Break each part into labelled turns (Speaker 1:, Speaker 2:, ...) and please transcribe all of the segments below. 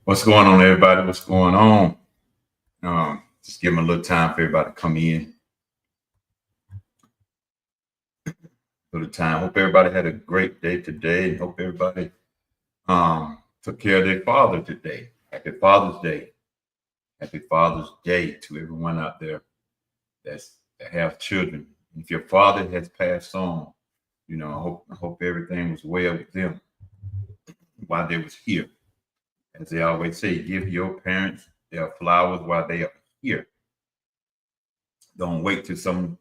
Speaker 1: What's going on, everybody? What's going on? Just give them a little time for everybody to come in. A little time. Hope everybody had a great day today. Hope everybody took care of their father today. Happy Father's Day. Happy Father's Day to everyone out there that have children. If your father has passed on, I hope everything was well with them while they was here. As they always say, give your parents their flowers while they are here. Don't wait till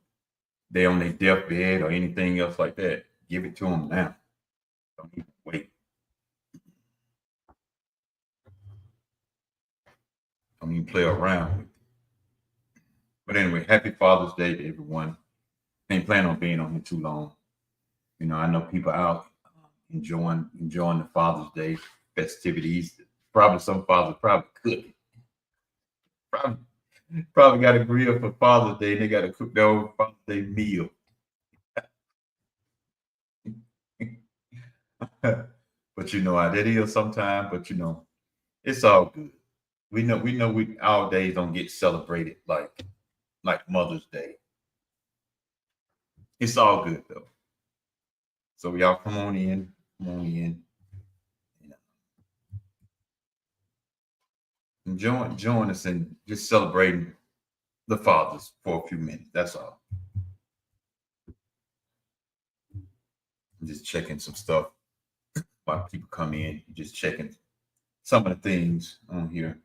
Speaker 1: they on their deathbed or anything else like that. Give it to them now. Don't even wait. Don't even play around with it. But anyway, happy Father's Day to everyone. Ain't planning on being on here too long. I know people out enjoying the Father's Day festivities. Probably some fathers probably cooking. Probably got a grill for Father's Day and they got to cook their own Father's Day meal. But you know how that is sometimes, but it's all good. We know our days don't get celebrated like Mother's Day. It's all good though. So y'all come on in. Join us in just celebrating the fathers for a few minutes. That's all. I'm just checking some stuff while people come in. Just checking some of the things on here.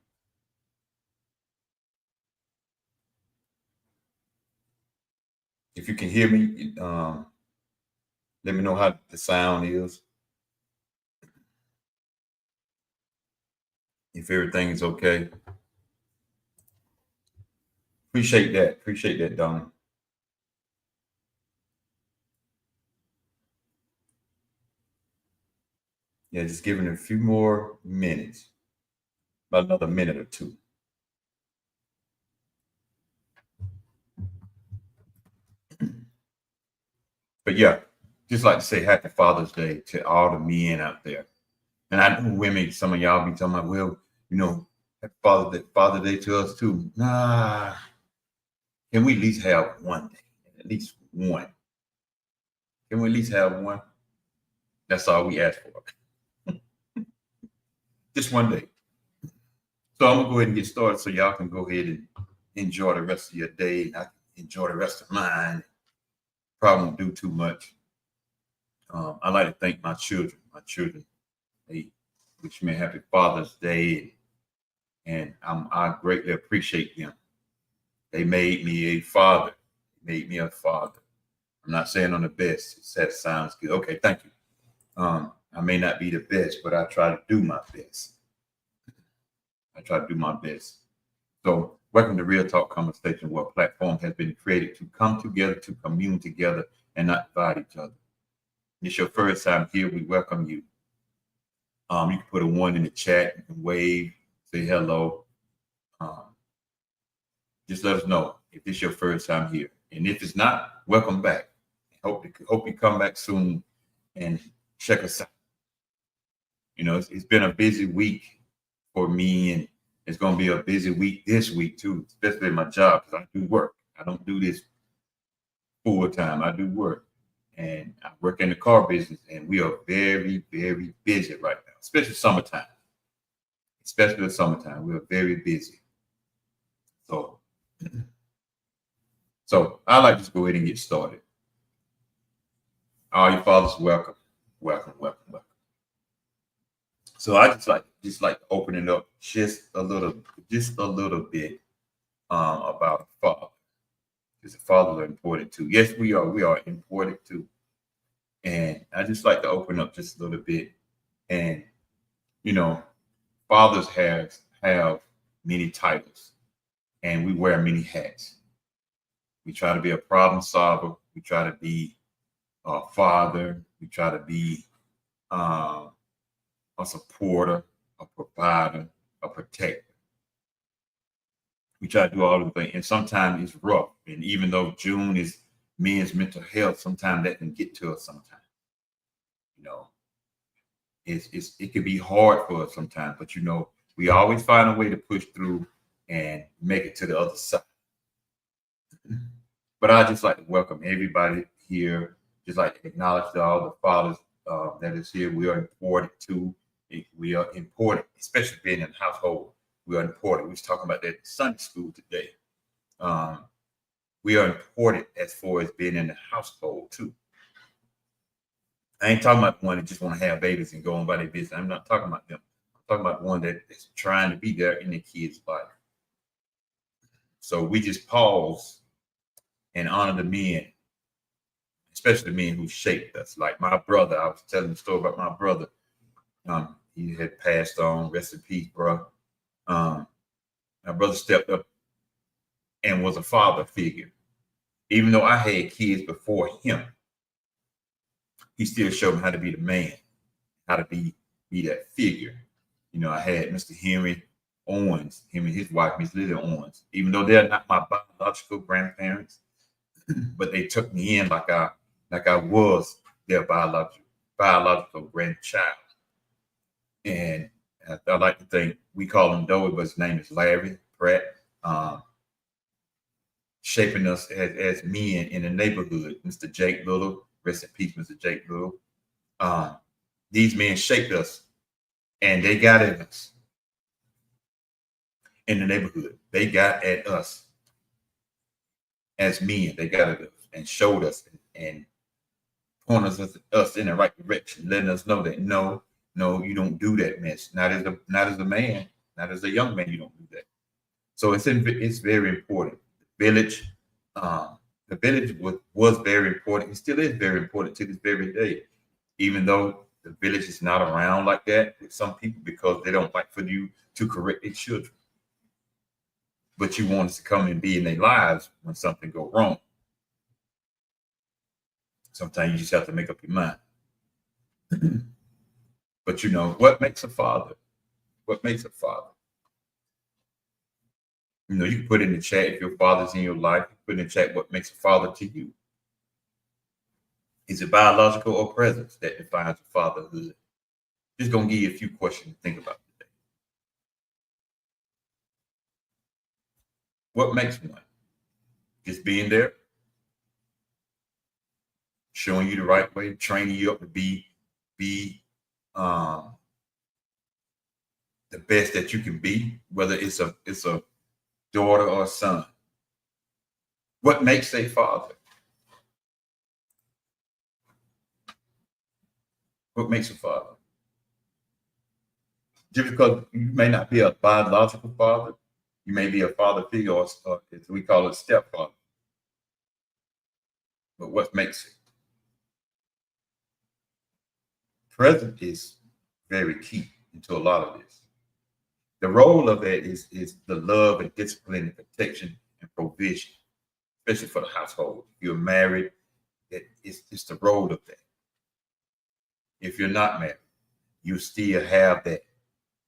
Speaker 1: If you can hear me, let me know how the sound is. If everything is okay. Appreciate that, Don. Yeah, just giving it a few more minutes. About another minute or two. But yeah, just like to say happy Father's Day to all the men out there. And I know women, some of y'all be talking about, well, happy Father's Day to us too. Nah. Can we at least have one day? At least one. Can we at least have one? That's all we ask for. Just one day. So I'm gonna go ahead and get started so y'all can go ahead and enjoy the rest of your day. And I can enjoy the rest of mine. Probably won't do too much. I like to thank my children. They wish me a happy Father's Day, and I greatly appreciate them. They made me a father. I'm not saying I'm the best. That sounds good. Okay, thank you. I may not be the best, but I try to do my best. So, welcome to Real Talk Conversation, where a platform has been created to come together, to commune together, and not divide each other. If it's your first time here, we welcome you. You can put a 1 in the chat, you can wave, say hello. Just let us know if it's your first time here. And if it's not, welcome back. Hope you come back soon and check us out. It's been a busy week for me, and it's going to be a busy week this week too, especially in my job, because I do work. I don't do this full time. I do work, and I work in the car business, and we are very, very busy right now, especially summertime. We are very busy. So I'd like to go ahead and get started. All you fathers, welcome. So I just like to open it up just a little bit about a father. Because the fathers are important too. Yes, we are important too. And I just like to open up just a little bit. And fathers have many titles, and we wear many hats. We try to be a problem solver. We try to be a father. We try to be a supporter, a provider, a protector. We try to do all of the things, and sometimes it's rough. And even though June is men's mental health, sometimes that can get to us. Sometimes, it can be hard for us sometimes, but you know, we always find a way to push through and make it to the other side. But I just like to welcome everybody here. Just like to acknowledge all the fathers that is here. We are important too. We are important, especially being in the household. We are important. We was talking about that in Sunday school today. We are important as far as being in the household too. I ain't talking about the one that just want to have babies and go on by their business. I'm not talking about them. I'm talking about the one that is trying to be there in the kids' life. So we just pause and honor the men, especially the men who shaped us. Like my brother, I was telling the story about my brother. He had passed on. Rest in peace, bro. My brother stepped up and was a father figure. Even though I had kids before him, he still showed me how to be the man, how to be that figure. You know, I had Mr. Henry Owens, him and his wife, Miss Lily Owens. Even though they're not my biological grandparents, but they took me in like I was their biological grandchild. And I like to think we call him Doe, but his name is Larry Pratt. Shaping us as men in the neighborhood. Mr. Jake Little, rest in peace, Mr. Jake Little. These men shaped us, and they got at us in the neighborhood. They got at us as men. They got at us and showed us and pointed us in the right direction, letting us know that no, you don't do that mess. Not as a man, not as a young man, you don't do that. So it's very important. The village was very important. It still is very important to this very day, even though the village is not around like that with some people because they don't like for you to correct their children. But you want us to come and be in their lives when something go wrong. Sometimes you just have to make up your mind. But you know, what makes a father? What makes a father? You know, you can put in the chat if your father's in your life. You put in the chat what makes a father to you. Is it biological or presence that defines a fatherhood? Just gonna give you a few questions to think about today. What makes one? Just being there, showing you the right way, training you up to be the best that you can be, whether it's a daughter or a son. What makes a father? What makes a father? Just because you may not be a biological father, you may be a father figure or as we call it, stepfather. But what makes it? Present is very key into a lot of this. The role of it is the love and discipline and protection and provision, especially for the household. If you're married, it's the role of that. If you're not married, you still have that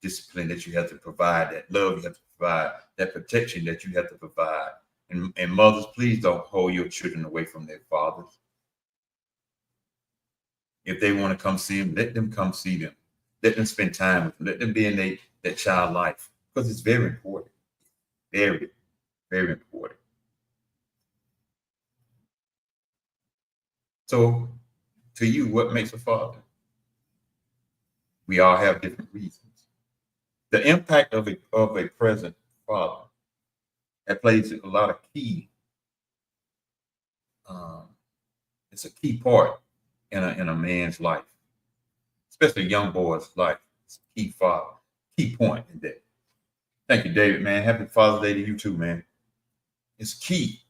Speaker 1: discipline that you have to provide, that love you have to provide, that protection that you have to provide. And mothers, please don't hold your children away from their fathers. If they want to come see them, let them come see them. Let them spend time with them. Let them be in their child life because it's very important. Very, very important. So to you, what makes a father? We all have different reasons. The impact of a present father that plays a lot of key. It's a key part in a man's life, especially a young boy's life. It's a key point in that. Thank you, David, man. Happy Father's Day to you too, man. It's key.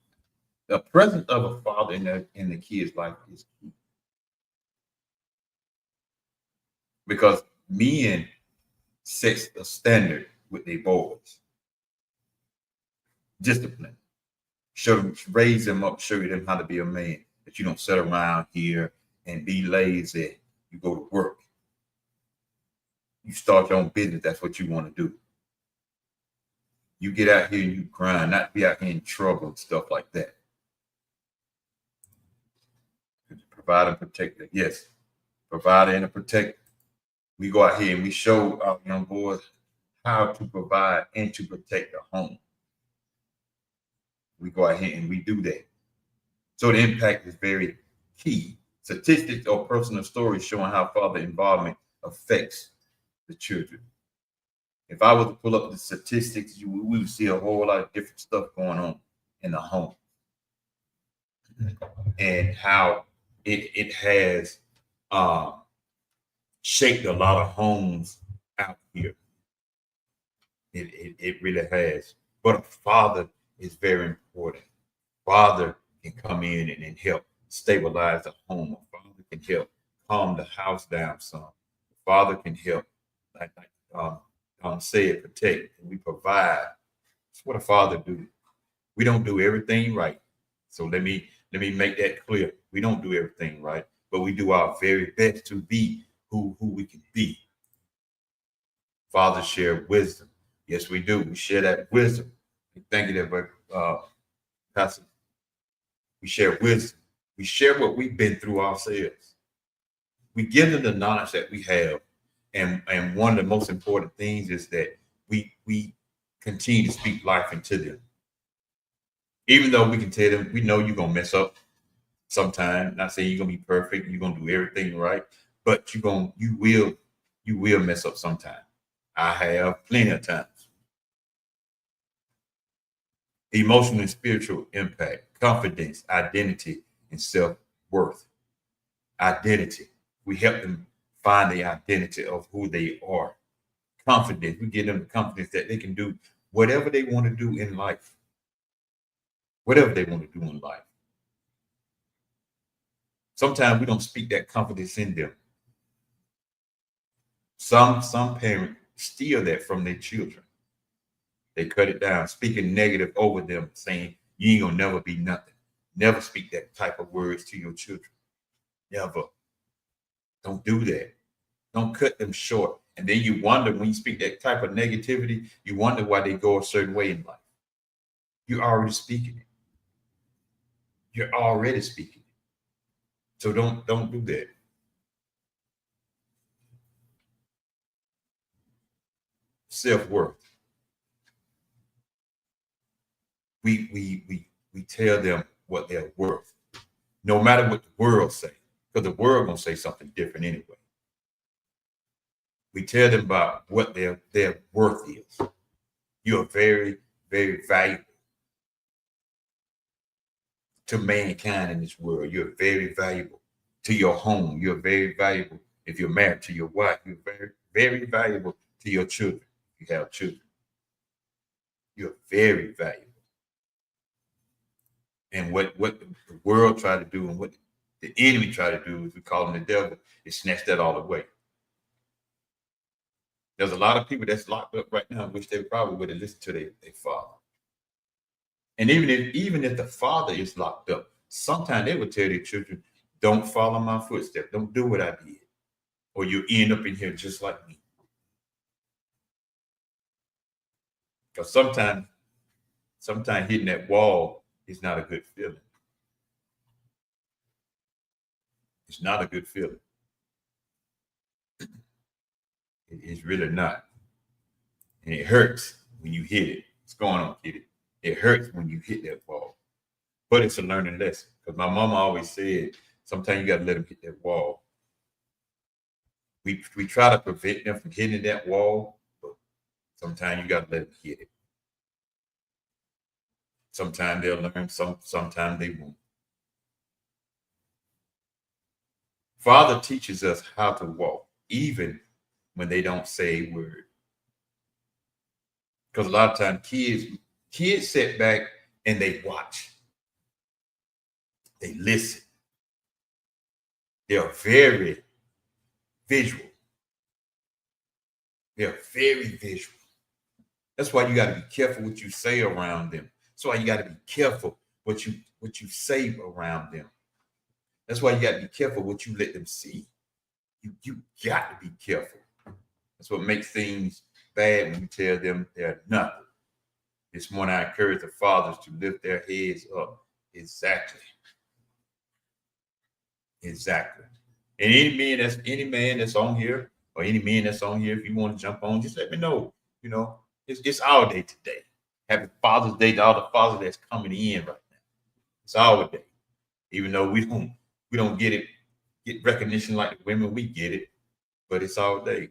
Speaker 1: The presence of a father in the kid's life is key. Because men sets the standard with their boys. Discipline. Raise them up, show them how to be a man. That you don't sit around here and be lazy. You go to work. You start your own business. That's what you want to do. You get out here and you grind, not be out here in trouble and stuff like that. Provide and protect. Yes, provider and a protector. We go out here and we show our young boys how to provide and to protect the home. We go out here and we do that. So the impact is very key. Statistics or personal stories showing how father involvement affects the children. If I were to pull up the statistics, we would see a whole lot of different stuff going on in the home and how it has shaped a lot of homes out here. It really has. But a father is very important. Father can come in and help stabilize the home. A father can help calm the house down some. A father can help, like said, protect. And we provide. That's what a father do. We don't do everything right. So let me make that clear. We don't do everything right, but we do our very best to be who we can be. Fathers share wisdom. Yes, we do. We share that wisdom. Thank you, there, Pastor. We share wisdom. We share what we've been through ourselves. We give them the knowledge that we have. And one of the most important things is that we continue to speak life into them. Even though we can tell them, we know you're going to mess up sometime. Not saying you're going to be perfect. You're going to do everything right. But you will mess up sometime. I have plenty of times. Emotional and spiritual impact, confidence, identity, and self-worth. Identity. We help them find the identity of who they are. Confidence. We give them the confidence that they can do whatever they want to do in life. Whatever they want to do in life. Sometimes we don't speak that confidence in them. Some parents steal that from their children. They cut it down, speaking negative over them, saying, you ain't gonna never be nothing. Never speak that type of words to your children. Never. Don't do that. Don't cut them short. And then you wonder when you speak that type of negativity, you wonder why they go a certain way in life. You're already speaking it. You're already speaking it. So don't do that. Self-worth. We tell them what they're worth, no matter what the world say, because the world gonna say something different anyway. We tell them about what their worth is. You are very, very valuable to mankind in this world. You're very valuable to your home. You're very valuable if you're married to your wife. You're very, very valuable to your children. If you have children, you're very valuable. And what the world tried to do and what the enemy tried to do, as we call him the devil, is snatch that all away. There's a lot of people that's locked up right now, which they probably would have listened to their father. And even if the father is locked up, sometimes they would tell their children, don't follow my footsteps. Don't do what I did. Or you end up in here just like me. Because sometimes hitting that wall is not a good feeling. It's not a good feeling. It's really not. And it hurts when you hit it. What's going on, kid? It hurts when you hit that wall. But it's a learning lesson. Because my mama always said, sometimes you got to let them hit that wall. We try to prevent them from hitting that wall, but sometimes you got to let them hit it. Sometimes they'll learn, sometimes they won't. Father teaches us how to walk, even when they don't say a word. Because a lot of times kids sit back and they watch. They listen. They're very visual. They're very visual. That's why you got to be careful what you say around them. That's why you got to be careful what you say around them. That's why you got to be careful what you let them see. You got to be careful. That's what makes things bad when you tell them they're nothing. This morning I encourage the fathers to lift their heads up. Exactly. And any man that's on here or any men that's on here, if you want to jump on, just let me know. You know, it's our day today. Happy Father's Day to all the fathers that's coming in right now. It's our day. Even though we don't get recognition like the women, we get it, but it's our day.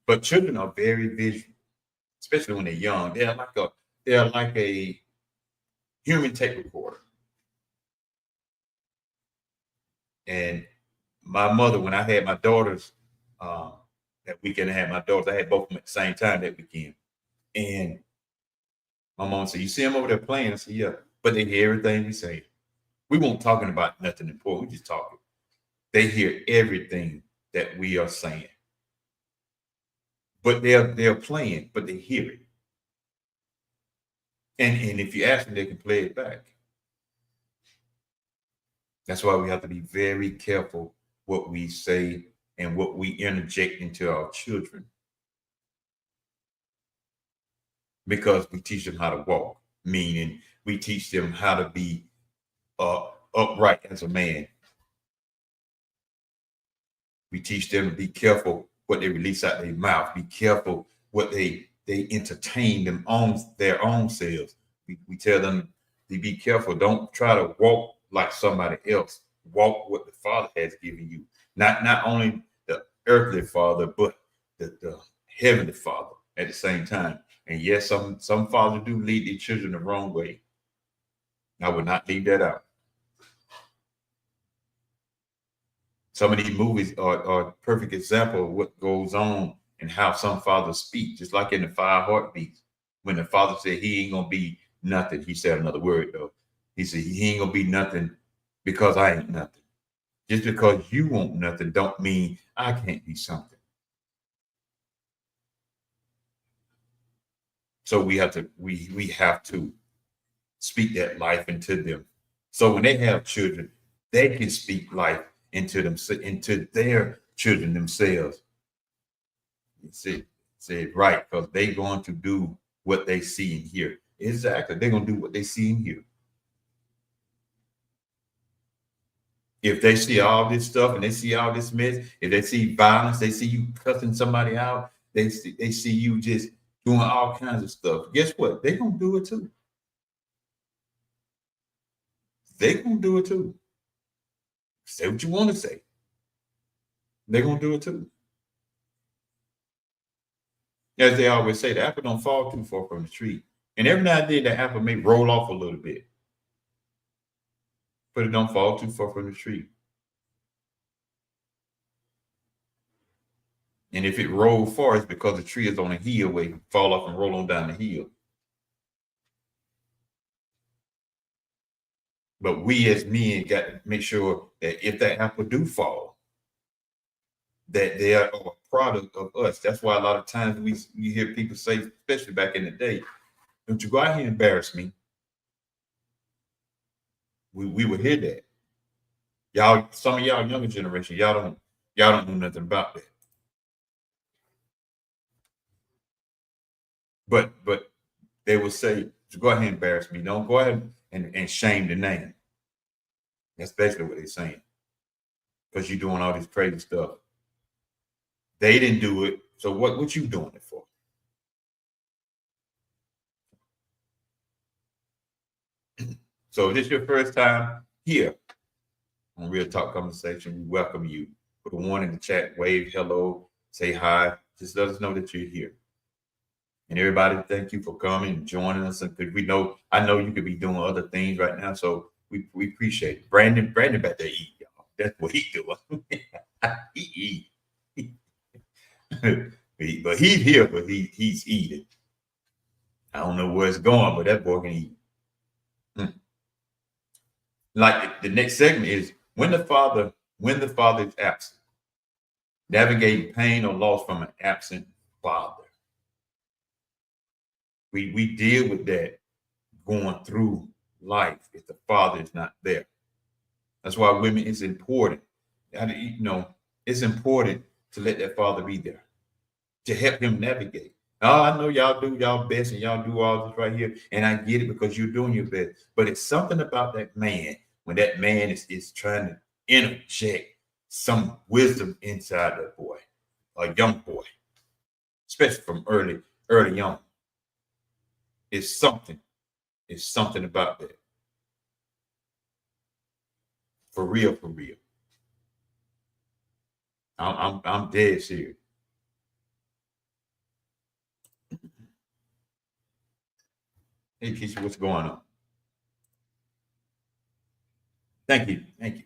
Speaker 1: But children are very visual, especially when they're young. They're like a human tape recorder. And my mother, when I had my daughters, that weekend I had my daughters, I had both of them at the same time that weekend. And my mom said, "You see them over there playing?" I said, "Yeah." But they hear everything we say. We won't talking about nothing important. We just talking. They hear everything that we are saying. But they're playing, but they hear it. And if you ask them, they can play it back. That's why we have to be very careful what we say and what we interject into our children, because we teach them how to walk, meaning we teach them how to be upright as a man. We teach them to be careful what they release out their mouth. Be careful what they entertain them on their own selves. We tell them to be careful. Don't try to walk like somebody else. Walk what the Father has given you. Not only the earthly Father, but the heavenly Father at the same time. And yes, some fathers do lead their children the wrong way. I would not leave that out. Some of these movies are a perfect example of what goes on and how some fathers speak, just like in the Five Heartbeats. When the father said he ain't gonna be nothing, he said another word though. He said he ain't gonna be nothing because I ain't nothing. Just because you want nothing don't mean I can't be something. So we have to speak that life into them. So when they have children, they can speak life into them, into their children themselves. You say it right, because they're going to do what they see and hear. Exactly. They're going to do what they see and hear. If they see all this stuff and they see all this mess, if they see violence, they see you cussing somebody out, they see you just doing all kinds of stuff. Guess what? They're going to do it too. They're going to do it too. Say what you want to say. They're going to do it too. As they always say, the apple don't fall too far from the tree. And every now and then the apple may roll off a little bit, but it don't fall too far from the tree. And if it rolled far, it's because the tree is on a hill where it can fall off and roll on down the hill. But we as men got to make sure that if that apple do fall, that they are a product of us. That's why a lot of times we hear people say, especially back in the day, "Don't you go out here and embarrass me." We would hear that. Y'all, some of y'all younger generation, y'all don't know nothing about that. But they would say, "Go ahead and embarrass me. Don't go ahead and shame the name." That's basically what they're saying. Because you're doing all this crazy stuff. They didn't do it. So what you doing it for? So if this is your first time here on Real Talk Conversation, we welcome you. Put a one in the chat, wave hello, say hi. Just let us know that you're here. And everybody, thank you for coming and joining us. And I know you could be doing other things right now, so we appreciate it. Brandon back there eat, y'all. That's what he doing. He eat. But he's here, but he's eating. I don't know where it's going, but that boy can eat. Like the next segment is when the father is absent, navigating pain or loss from an absent father. We deal with that going through life if the father is not there. That's why women, it's important. It's important to let that father be there to help him navigate. Oh, I know y'all do y'all best and y'all do all this right here, and I get it because you're doing your best. But it's something about that man when that man is trying to interject some wisdom inside that boy. a young boy, especially from early on. It's something. It's something about that. For real, for real. I'm dead serious. Hey, Keisha, what's going on? Thank you, thank you.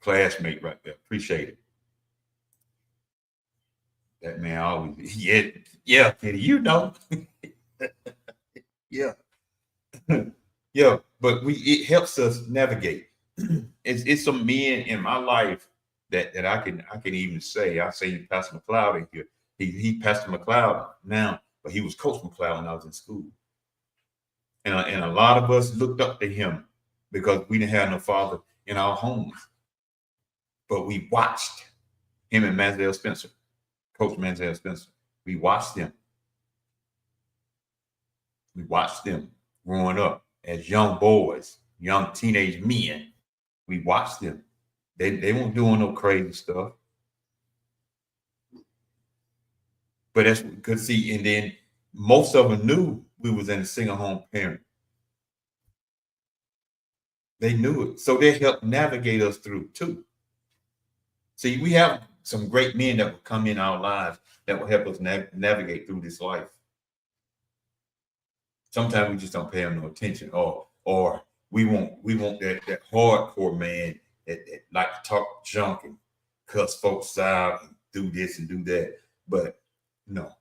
Speaker 1: Classmate right there. Appreciate it. That man always, yeah, yeah, Kitty, you know, yeah, yeah. But it helps us navigate. It's some men in my life that I can even say. I say Pastor McLeod in here. He Pastor McLeod now, but he was Coach McLeod when I was in school. And a lot of us looked up to him because we didn't have no father in our homes. But we watched him and Manziel Spencer, Coach Manziel Spencer. We watched them. We watched them growing up as young boys, young teenage men. We watched them. They weren't doing no crazy stuff. But that's because see, and then most of them knew we was in a single home parent. They knew it. So they helped navigate us through too. See, we have some great men that will come in our lives that will help us navigate through this life. Sometimes we just don't pay them no attention, or we want that hardcore man that like to talk junk and cuss folks out and do this and do that. But no,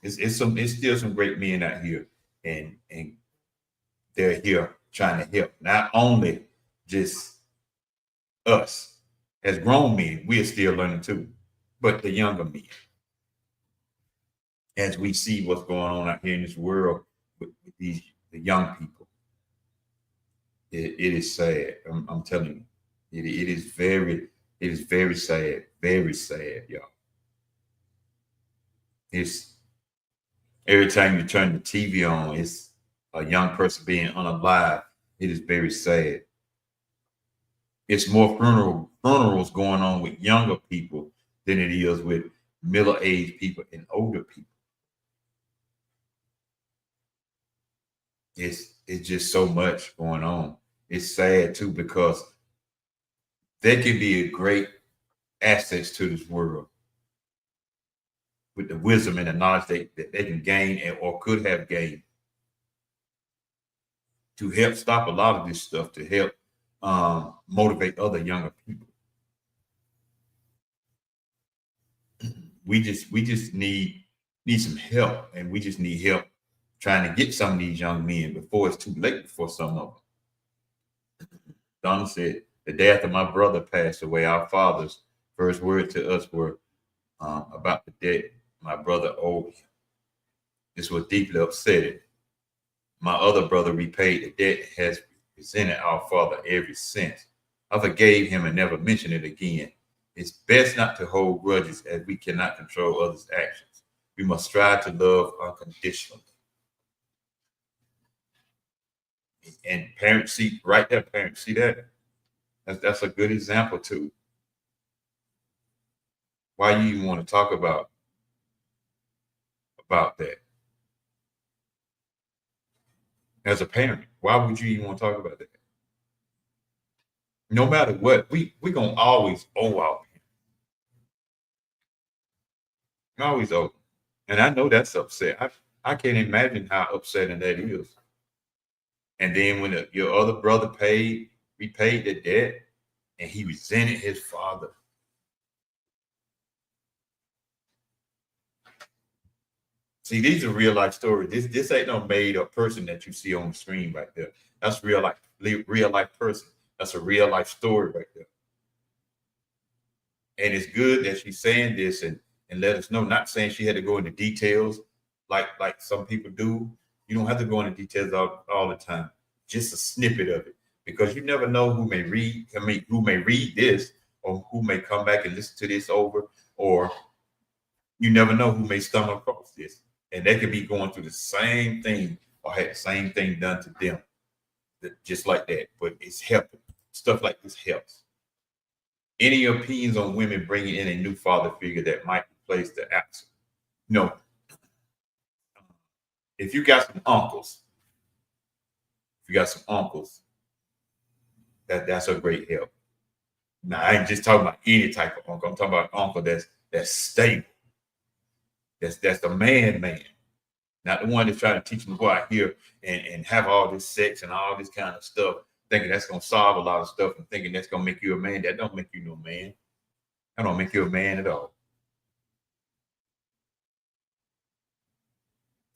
Speaker 1: it's still some great men out here, and they're here trying to help not only just us as grown men, we are still learning too, but the younger men, as we see what's going on out here in this world with the young people. It is sad. I'm telling you, it is very sad, y'all. It's every time you turn the TV on, it's a young person being unalive. It is very sad. It's more funerals going on with younger people than it is with middle-aged people and older people. It's just so much going on. It's sad too because they can be a great assets to this world with the wisdom and the knowledge that they can gain or could have gained to help stop a lot of this stuff, to help motivate other younger people. We just need some help, and we just need help trying to get some of these young men before it's too late for some of them. Donna said, the day after my brother passed away, our father's first words to us were about the debt my brother owed him. This was deeply upsetting. My other brother repaid the debt and has resented our father ever since. I forgave him and never mentioned it again. It's best not to hold grudges as we cannot control others' actions. We must strive to love unconditionally. And parents see right there, parents see that. That's a good example too. Why you even want to talk about that as a parent? Why would you even want to talk about that? No matter what, we gonna always owe our parents. Always owe. And I know that's upset. I can't imagine how upsetting that is. And then when your other brother repaid the debt, and he resented his father. See, these are real life stories. This ain't no made up person that you see on the screen right there. That's real life person. That's a real life story right there. And it's good that she's saying this and let us know. Not saying she had to go into details like some people do. You don't have to go into details all the time. Just a snippet of it, because you never know who may read. I mean, who may read this, or who may come back and listen to this over, or you never know who may stumble across this, and they could be going through the same thing or had the same thing done to them, just like that. But it's helping. Stuff like this helps. Any opinions on women bringing in a new father figure that might replace the absent? No. If you got some uncles, that's a great help. Now I ain't just talking about any type of uncle. I'm talking about uncle that's stable. That's the man, not the one that's trying to teach them to go out here and have all this sex and all this kind of stuff, thinking that's gonna solve a lot of stuff and thinking that's gonna make you a man. That don't make you no man. That don't make you a man at all.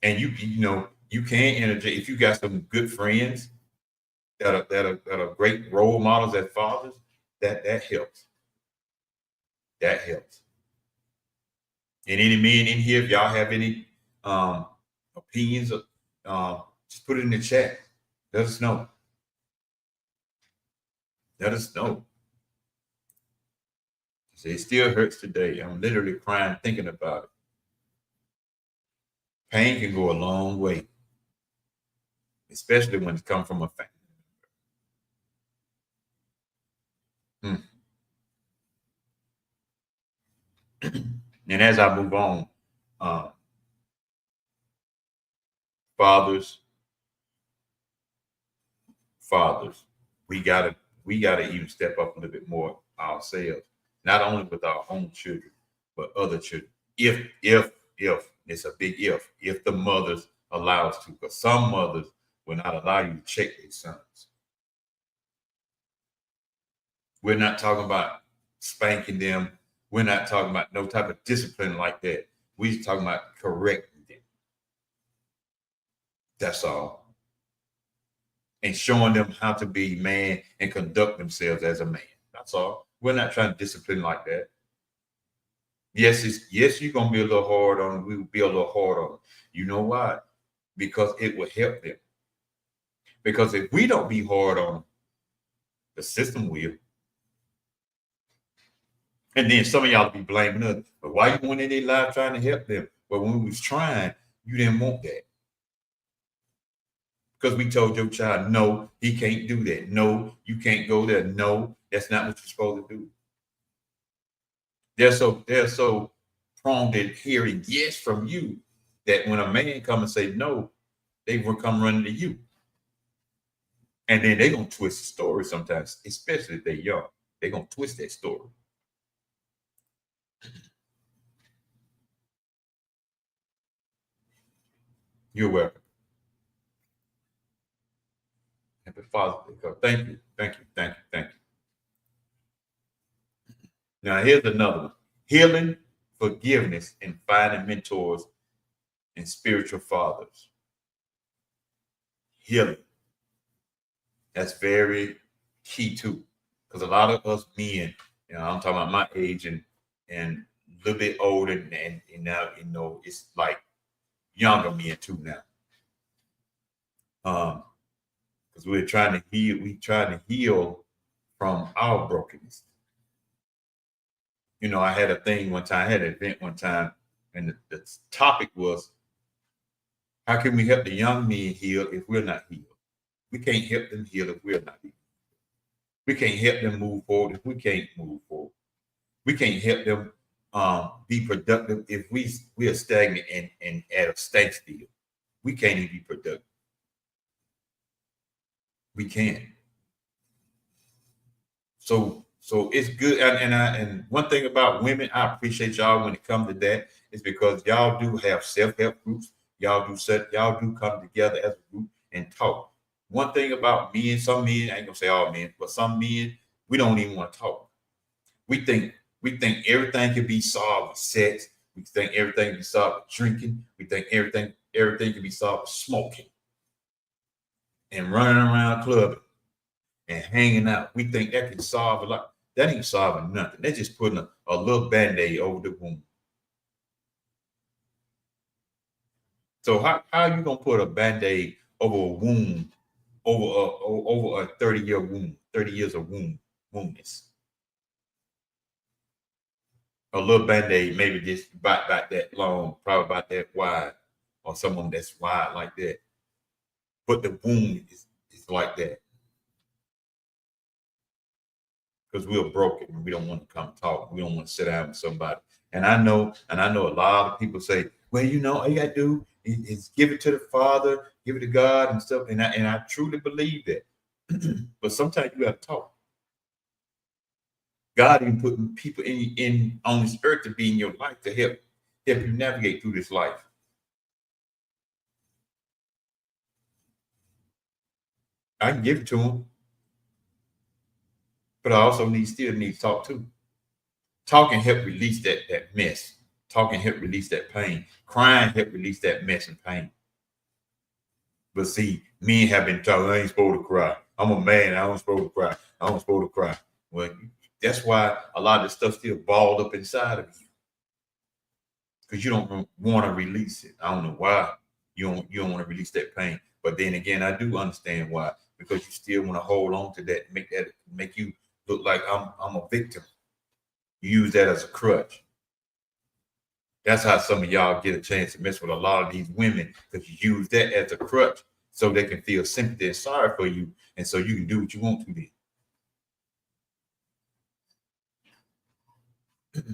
Speaker 1: And you can interject if you got some good friends that are great role models as fathers. That helps. That helps. And any men in here, if y'all have any opinions, just put it in the chat. Let us know. Let us know. It still hurts today. I'm literally crying thinking about it. Pain can go a long way, especially when it comes from a family. And as I move on, fathers, we gotta even step up a little bit more ourselves, not only with our own children, but other children. If it's a big if the mothers allow us to, because some mothers will not allow you to check their sons. We're not talking about spanking them. We're not talking about no type of discipline like that. We're talking about correcting them. That's all. And showing them how to be man and conduct themselves as a man. That's all. We're not trying to discipline like that. Yes, you're gonna be a little hard on them. We will be a little hard on them. You know why? Because it will help them. Because if we don't be hard on them, the system will. And then some of y'all be blaming us. But why you went in their life trying to help them? But when we was trying, you didn't want that. Because we told your child, no, he can't do that. No, you can't go there. No, that's not what you're supposed to do. They're so prone to hearing yes from you that when a man come and say no, they will come running to you. And then they're gonna twist the story sometimes, especially if they're young. They're gonna twist that story. You're welcome. Happy Father's Day. Thank you. Now here's another one: healing, forgiveness, and finding mentors and spiritual fathers. Healing. That's very key too, because a lot of us men, I'm talking about my age and a little bit older, and now it's like younger men too now. Because we're trying to heal from our brokenness. I had a thing one time, I had an event one time, and the topic was, how can we help the young men heal if we're not healed? We can't help them heal if we're not healed. We can't help them move forward if we can't move forward. We can't help them be productive if we are stagnant and at a standstill. We can't even be productive. We can't. So it's good. And one thing about women, I appreciate y'all when it comes to that, is because y'all do have self-help groups. Y'all do come together as a group and talk. One thing about men, some men, I ain't gonna say all men, but some men, we don't even want to talk. We think everything can be solved with sex. We think everything can be solved with drinking. We think everything can be solved with smoking and running around clubbing and hanging out. We think that can solve a lot. That ain't solving nothing. They're just putting a little band-aid over the wound. So how are you gonna put a band-aid over a wound, over a 30-year wound, 30 years of woundness? A little band-aid, maybe just about that long, probably about that wide, or someone that's wide like that. But the wound is like that. because we're broken and we don't want to come talk. We don't want to sit down with somebody. And I know a lot of people say, well, all you gotta do is give it to the Father, give it to God and stuff. And I truly believe that. But sometimes you gotta talk. God even putting people in on this earth to be in your life to help you navigate through this life. I can give it to them, but I also still need to talk too. Talking help release that mess. Talking help release that pain. Crying help release that mess and pain. But see, men have been told I ain't supposed to cry. I'm a man. I don't supposed to cry. I don't supposed to cry. Well, that's why a lot of the stuff still balled up inside of you, because you don't want to release it. I don't know why you don't want to release that pain. But then again, I do understand why, because you still want to hold on to that, make you look like I'm a victim. You use that as a crutch. That's how some of y'all get a chance to mess with a lot of these women, because you use that as a crutch so they can feel sympathy and sorry for you, and so you can do what you want to do.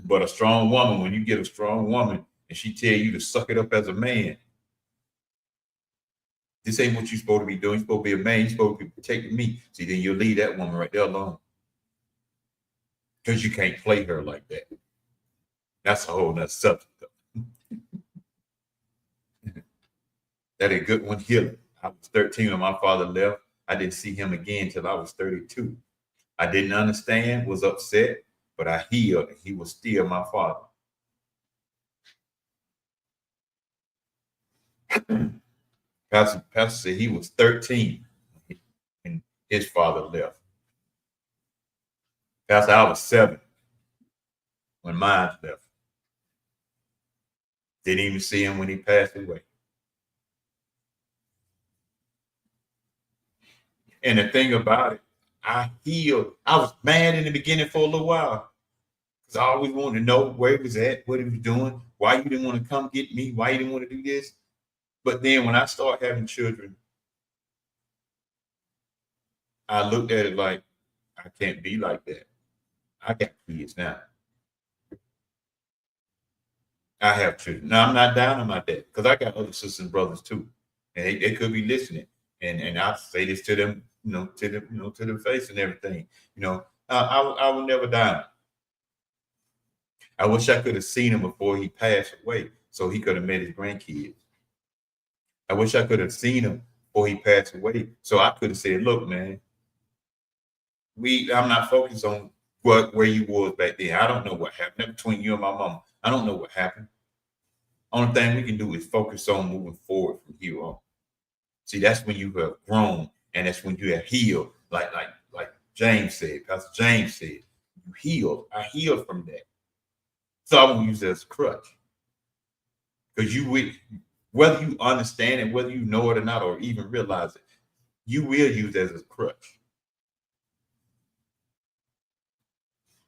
Speaker 1: But a strong woman, when you get a strong woman and she tell you to suck it up as a man, this ain't what you're supposed to be doing. You're supposed to be a man. You're supposed to be protecting me. See, then you'll leave that woman right there alone, because you can't play her like that. That's a whole nother subject. That a good one, healing. I was 13 when my father left. I didn't see him again until I was 32. I didn't understand, was upset, but I healed, and he was still my father. Pastor said he was 13 when his father left. Pastor, I was 7 when mine left. Didn't even see him when he passed away. And the thing about it, I healed. I was mad in the beginning for a little while, because I always wanted to know where he was at, what he was doing, why you didn't want to come get me, why you didn't want to do this. But then when I started having children, I looked at it like, I can't be like that. I got kids now. I have children. Now I'm not down on my dad, because I got other sisters and brothers too. And they could be listening. And I say this to them, to their face and everything. I will never die. I wish I could have seen him before he passed away, so he could have met his grandkids. I wish I could have seen him before he passed away, so I could have said, look, man, I'm not focused on where you was back then. I don't know what happened between you and my mama. I don't know what happened. Only thing we can do is focus on moving forward from here on. See, that's when you have grown, and that's when you have healed. Like James said, Pastor James said, you healed. I healed from that. So I won't use it as a crutch. Because whether you understand it, whether you know it or not, or even realize it, you will use it as a crutch.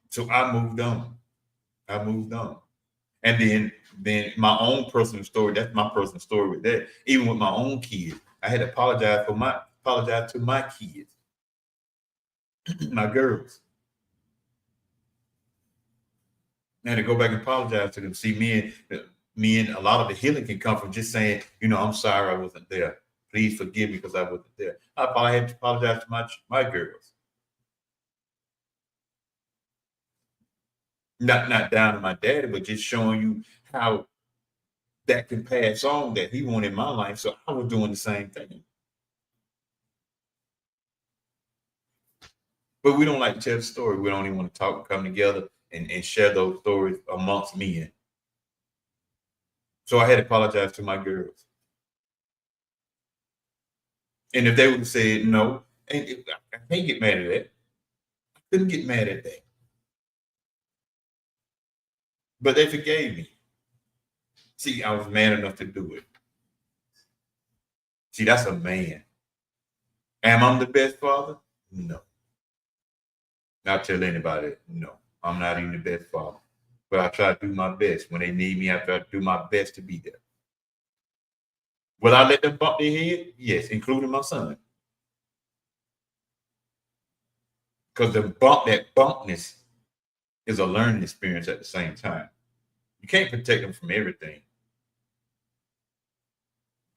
Speaker 1: So I moved on. And then my own personal story, that's my personal story with that. Even with my own kids, I had to apologize to my kids, my girls. I had to go back and apologize to them. See, me and a lot of the healing can come from just saying, I'm sorry I wasn't there. Please forgive me because I wasn't there. I probably had to apologize to my girls. Not down to my daddy, but just showing you how that can pass on that he wanted in my life. So I was doing the same thing. But we don't like to tell the story. We don't even want to talk and come together and share those stories amongst men. So I had to apologize to my girls. And if they would have said no, and I can't get mad at that. I couldn't get mad at that. But they forgave me. See, I was man enough to do it. See, that's a man. Am I the best father? No. Not tell anybody, no. I'm not even the best father. But I try to do my best. When they need me, I try to do my best to be there. Will I let them bump their head? Yes, including my son. because that bumpness is a learning experience at the same time. You can't protect them from everything.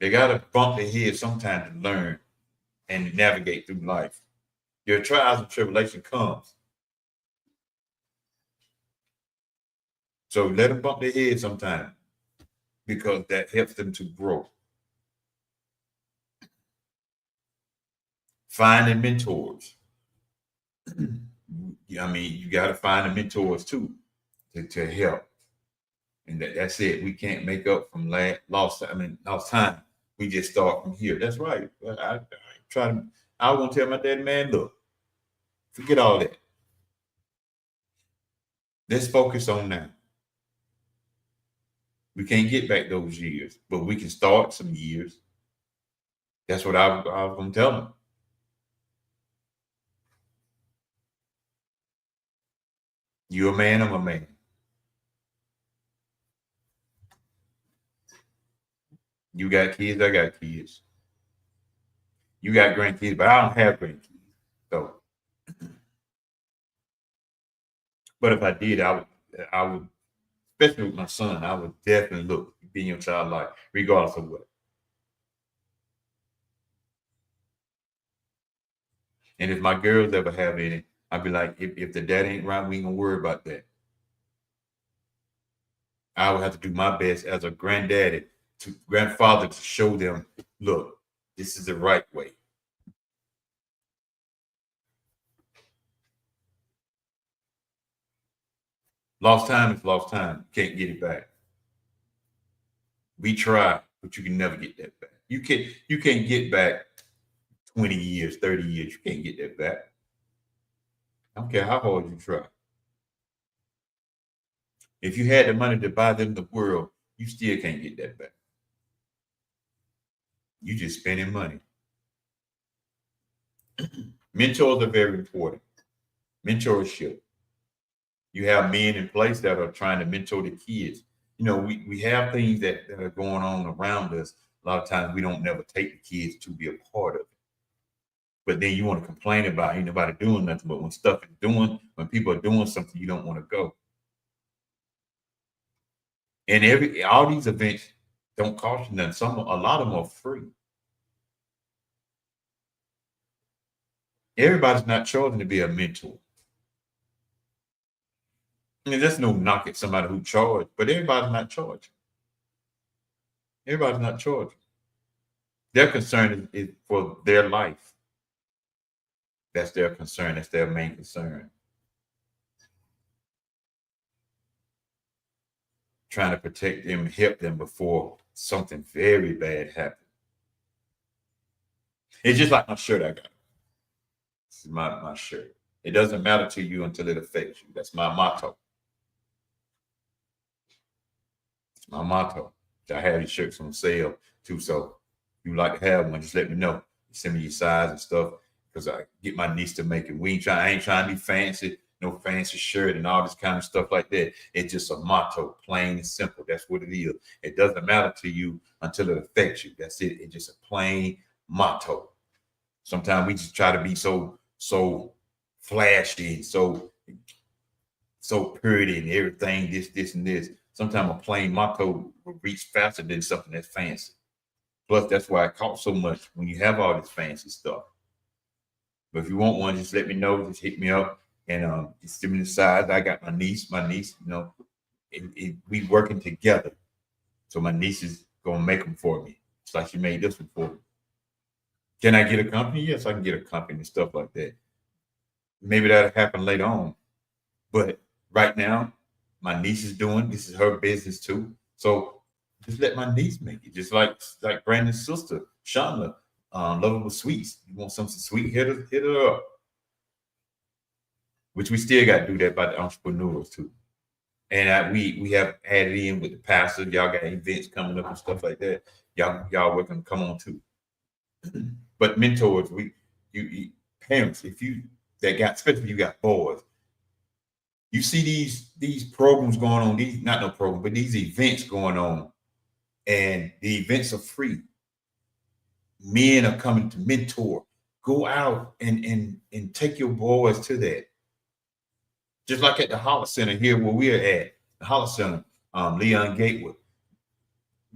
Speaker 1: They got to bump their head sometimes to learn and navigate through life. Your trials and tribulation comes. So let them bump their head sometimes because that helps them to grow. Finding mentors. I mean, you got to find the mentors too to help. And that's it. We can't make up from lost time. We just start from here. That's right. I won't tell my dad, man, look, forget all that. Let's focus on now. We can't get back those years, but we can start some years. That's what I was going to tell them. You're a man, I'm a man. You got kids, I got kids. You got grandkids, but I don't have grandkids. So, but if I did, I would, especially with my son, I would definitely look, be in your child's life, regardless of what. And if my girls ever have any, I'd be like, if the dad ain't right, we ain't gonna worry about that. I would have to do my best as a grandfather to show them, look, this is the right way. Lost time is lost time. You can't get it back. We try, but you can never get that back. You can't get back 20 years, 30 years. You can't get that back. I don't care how hard you try. If you had the money to buy them the world, you still can't get that back. You just spending money. Mentors are very important. Mentorship. You have men in place that are trying to mentor the kids. You know, we have things that are going on around us. A lot of times we don't never take the kids to be a part of it. But then you want to complain about ain't nobody doing nothing. But when people are doing something, you don't want to go. And all these events don't cost you nothing. A lot of them are free. Everybody's not chosen to be a mentor. I mean, there's no knock at somebody who charged, but everybody's not charged. Everybody's not charged. Their concern is for their life. That's their concern. That's their main concern. Trying to protect them, help them before something very bad happens. It's just like my shirt I got. This is my shirt. It doesn't matter to you until it affects you. That's my motto. It's my motto. I have these shirts on sale too. So if you like to have one, just let me know. Send me your size and stuff because I get my niece to make it. I ain't trying to be fancy, no fancy shirt and all this kind of stuff like that. It's just a motto, plain and simple. That's what it is. It doesn't matter to you until it affects you. That's it. It's just a plain motto. Sometimes we just try to be so flashy, so pretty and everything, this, and this. Sometimes a plain motto will reach faster than something that's fancy. Plus, that's why it costs so much when you have all this fancy stuff. But if you want one, just let me know. Just hit me up and just send me the size. I got my niece, you know, we working together. So my niece is going to make them for me. It's like she made this one for me. Can I get a company? Yes, I can get a company and stuff like that. Maybe that'll happen later on. But right now, my niece is doing, this is her business too. So just let my niece make it. Just like Brandon's sister, Shonda, Lovable Sweets. You want something sweet, hit her up. Which we still got to do that by the entrepreneurs too. And we have added in with the pastor. Y'all got events coming up and stuff like that. Y'all welcome to come on too. But mentors, you parents, especially if you got boys, you see these programs going on, these events going on, and the events are free. Men are coming to mentor, Go out and take your boys to that. Just like at the Holler Center here where we're at, the Holler Center, Leon Gatewood.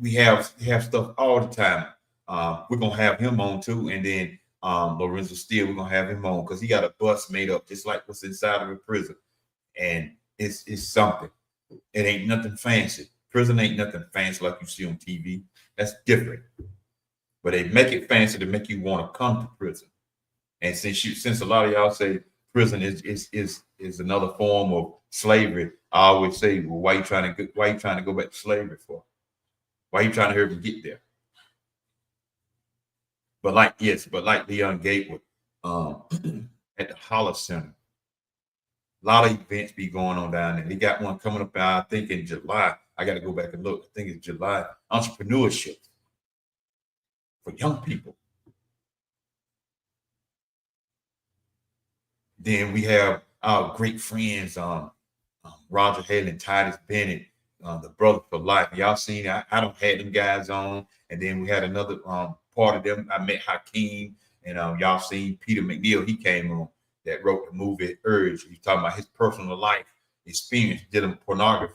Speaker 1: We have stuff all the time. We're gonna have him on too, and then Lorenzo Steele, we're gonna have him on because he got a bus made up just like what's inside of a prison, and it's something. It ain't nothing fancy. Prison ain't nothing fancy like you see on TV. That's different. But they make it fancy to make you want to come to prison. And since a lot of y'all say prison is another form of slavery, I always say, well, why you trying to go back to slavery for? Why are you trying to hurry to get there? But like Leon Gatewood, at the Holler Center, a lot of events be going on down there. They got one coming up, I think in July. I got to go back and look. I think it's July. Entrepreneurship for young people. Then we have our great friends, Roger Haley and Titus Bennett, the Brother for Life. Y'all seen? I don't had them guys on, and then we had another part of them. I met Hakeem, and y'all seen Peter McNeil. He came on that wrote the movie Urge. He's talking about his personal life experience dealing with pornography.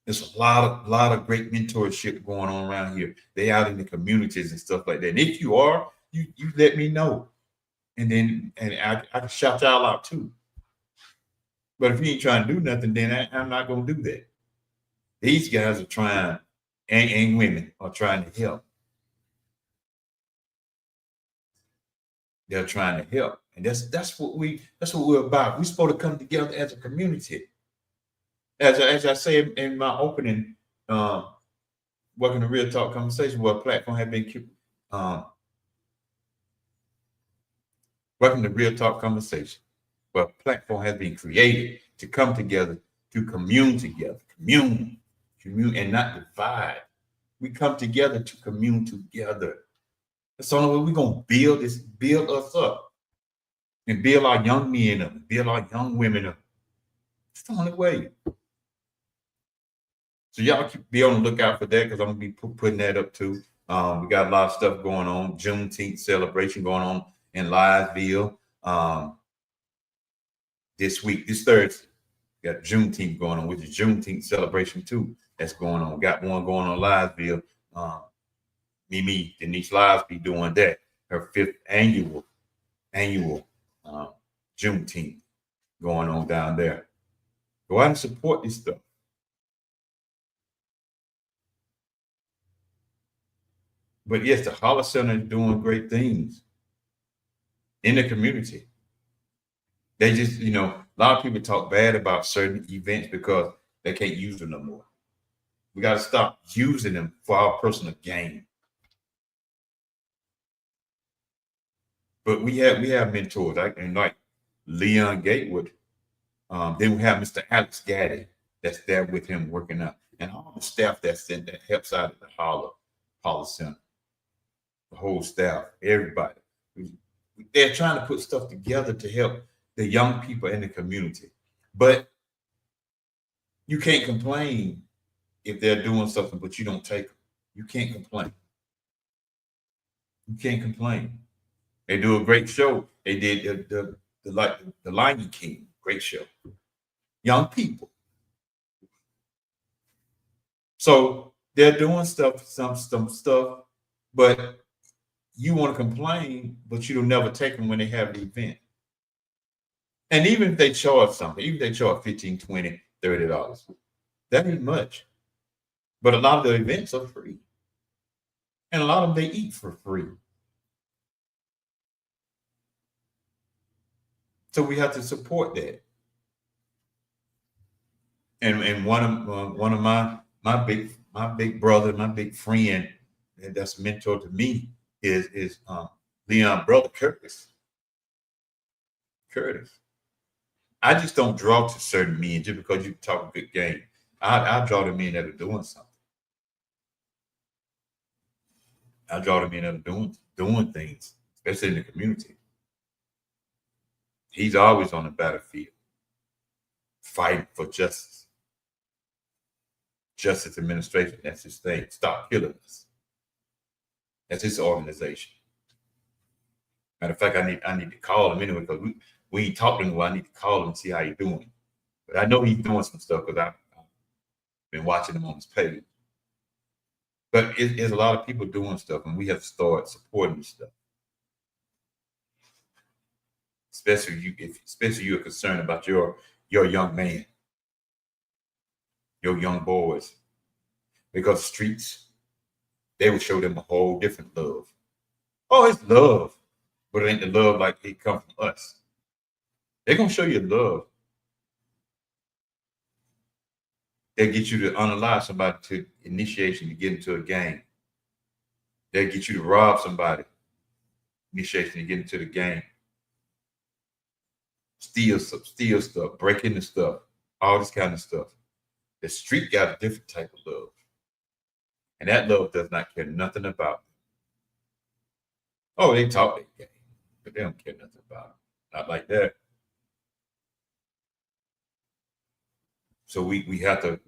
Speaker 1: There's a lot of great mentorship going on around here. They out in the communities and stuff like that. And if you are, you let me know. And then I can shout y'all out too. But if you ain't trying to do nothing, then I'm not gonna do that. These guys are trying, and women are trying to help. They're trying to help, and that's what we're about. We're supposed to come together as a community. As I say in my opening, welcome to Real Talk Conversation, where a platform has been welcome to Real Talk Conversation, where a platform has been created to come together, to commune together, commune, and not divide. We come together to commune together. That's the only way we're gonna build us up, and build our young men up, and build our young women up. It's the only way. So y'all be on the lookout for that because I'm gonna be putting that up too. We got a lot of stuff going on. Juneteenth celebration going on in Liesville this week, this Thursday. We got Juneteenth going on, which is Juneteenth celebration too. That's going on. Got one going on Liesville. Mimi Denise Liesby doing that. Her 5th annual Juneteenth going on down there. Go out and support this stuff. But yes, the Holler Center is doing great things in the community. They just, a lot of people talk bad about certain events because they can't use them no more. We got to stop using them for our personal gain. But we have mentors, like Leon Gatewood. Then we have Mr. Alex Gaddy that's there with him working out, and all the staff that helps out at the Holler Center. The whole staff, everybody. They're trying to put stuff together to help the young people in the community. But you can't complain if they're doing something, but you don't take them. You can't complain. You can't complain. They do a great show. They did the Lion King, great show. Young people. So they're doing stuff, some stuff, but you want to complain, but you'll never take them when they have the event. And even if they charge something, even if they charge $15, $20, $30, that ain't much. But a lot of the events are free. And a lot of them, they eat for free. So we have to support that. And one of my big brother, my big friend, that's a mentor to me is Leon brother Curtis. I just don't draw to certain men just because you talk a good game. I draw to men that are doing something. I draw to men that are doing things, especially in the community. He's always on the battlefield, fighting for justice. Justice administration, that's his thing. Stop killing us. That's his organization. Matter of fact, I need to call him anyway because we ain't talked to him. I need to call him and see how he's doing. But I know he's doing some stuff because I've been watching him on his page. But there's a lot of people doing stuff, and we have to start supporting this stuff. Especially you're concerned about your young man, your young boys, because streets, they will show them a whole different love. Oh, it's love, but it ain't the love like it come from us. They're gonna show you love. They'll get you to unalive somebody to initiation to get into a game. They'll get you to rob somebody, initiation to get into the game. Steal stuff, break into stuff, all this kind of stuff. The street got a different type of love. And that love does not care nothing about them. Oh, they talk their game, but they don't care nothing about them. Not like that. So we have to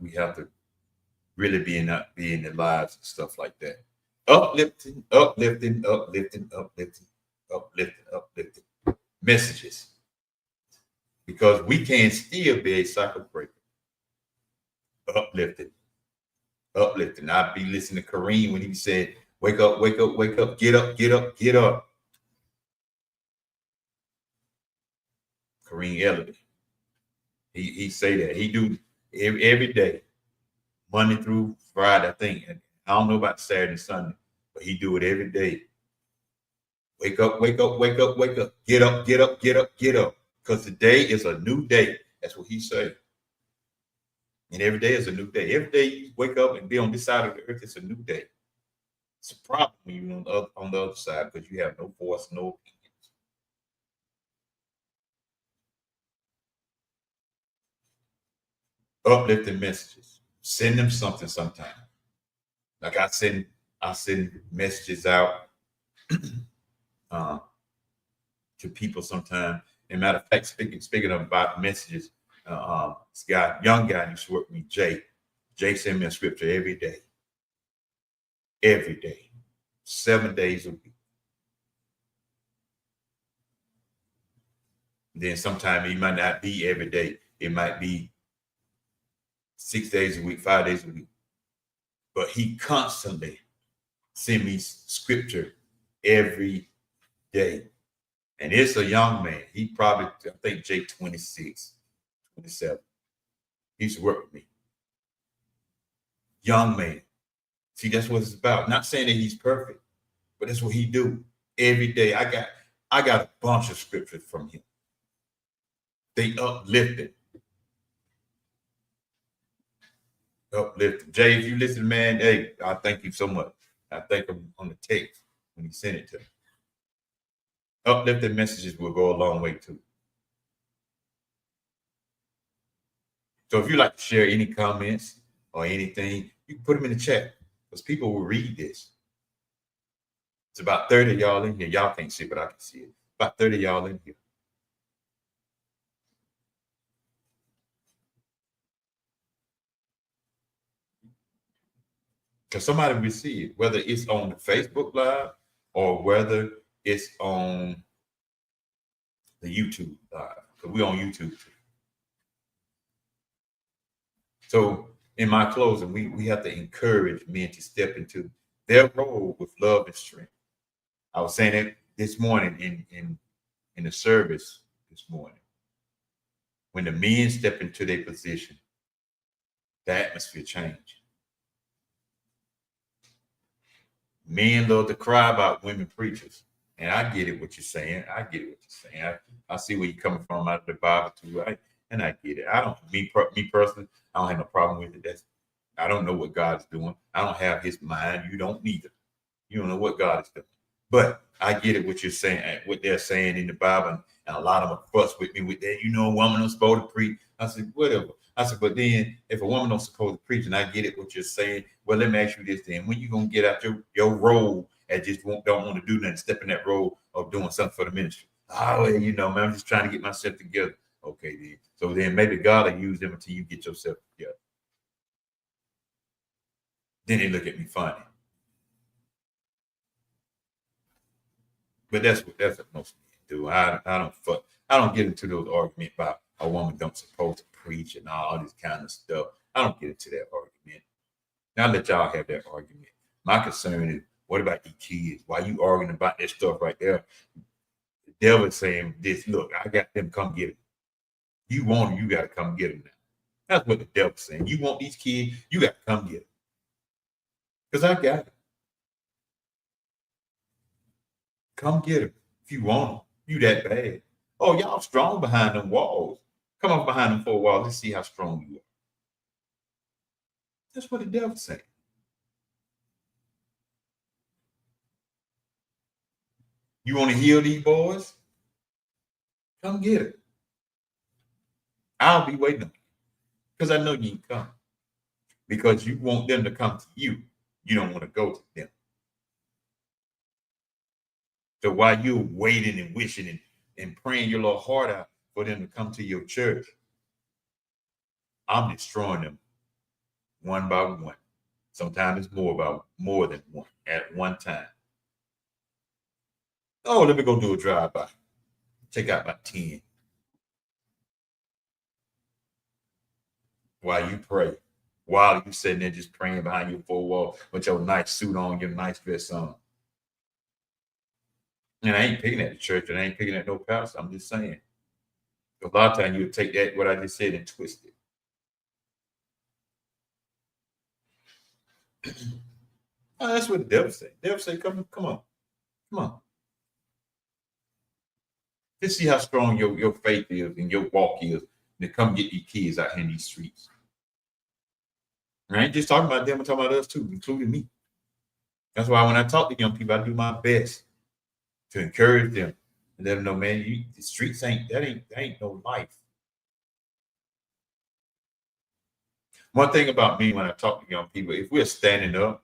Speaker 1: really be in the lives and stuff like that. Uplifting messages. Because we can still be a cycle breaker. Uplifting. I'd be listening to Kareem when he said, wake up, wake up, wake up, get up, get up, get up. Kareem Elliott. He say that. He do every day, Monday through Friday, I think. And I don't know about Saturday and Sunday, but he do it every day. Wake up, wake up, wake up, wake up. Get up, get up, get up, get up. Because today is a new day. That's what he said. And every day is a new day. Every day you wake up and be on this side of the earth, it's a new day. It's a problem when you're on the other side because you have no voice, no opinions. Uplifting messages. Send them something sometime. Like I send messages out to people sometime. And matter of fact, speaking about messages, this young guy used to work with me, Jay. Jay sent me a scripture every day. Every day. 7 days a week. Then sometimes it might not be every day. It might be 6 days a week, 5 days a week. But he constantly send me scripture every day. And it's a young man. He probably, I think Jay 26, 27. He used to work with me. Young man. See, that's what it's about. Not saying that he's perfect, but that's what he do every day. I got a bunch of scriptures from him. They uplifted. Uplifted. Jay, if you listen, man, hey, I thank you so much. I thank him on the text when he sent it to me. Uplifting messages will go a long way too. So if you like to share any comments or anything, you can put them in the chat because people will read this. It's about 30 of y'all in here. Y'all can't see, but I can see it. About 30 of y'all in here. Because somebody will see it, whether it's on the Facebook Live or whether it's on the YouTube Live. Because we're on YouTube too. So in my closing, we have to encourage men to step into their role with love and strength. I was saying it this morning in the service this morning. When the men step into their position, the atmosphere change. Men love to cry about women preachers. And I get it what you're saying. I see where you're coming from out of the Bible too, right? And I get it. Me personally, I don't have no problem with it. I don't know what God's doing. I don't have his mind. You don't neither. You don't know what God is doing. But I get it what you're saying, what they're saying in the Bible. And a lot of them fuss with me with that. You know, a woman don't supposed to preach. I said, whatever. I said, but then if a woman don't supposed to preach, and I get it what you're saying, well, let me ask you this then. When you gonna get out your role and just don't want to do nothing, step in that role of doing something for the ministry? Oh, you know, man, I'm just trying to get myself together. Okay, then. So then maybe God will use them until you get yourself together. Then they look at me funny. But that's what most men do. I don't get into those arguments about a woman don't supposed to preach and all this kind of stuff. I don't get into that argument. Now let y'all have that argument. My concern is, what about these kids? Why you arguing about that stuff right there? The devil is saying this, look, I got them, come get them. You want them, you got to come get them now. That's what the devil's saying. You want these kids, you got to come get them. Because I got them. Come get them if you want them. You that bad. Oh, y'all strong behind them walls. Come up behind them 4 walls. Let's see how strong you are. That's what the devil's saying. You want to heal these boys? Come get it. I'll be waiting on you because I know you can come. Because you want them to come to you. You don't want to go to them. So while you're waiting and wishing and praying your little heart out for them to come to your church, I'm destroying them one by one. Sometimes it's more than one at one time. Oh, let me go do a drive-by. Check out about 10. While you pray, while you sitting there just praying behind your 4 wall with your nice suit on, your nice dress on. And I ain't picking at the church, and I ain't picking at no pastor. I'm just saying. A lot of times you take that, what I just said, and twist it. Oh, that's what the devil say. The devil say, come on. Let's see how strong your faith is and your walk is. To come get these kids out here in these streets. I ain't just talking about them, I'm talking about us too, including me. That's why when I talk to young people, I do my best to encourage them and let them know, man, the streets ain't no life. One thing about me when I talk to young people, if we're standing up,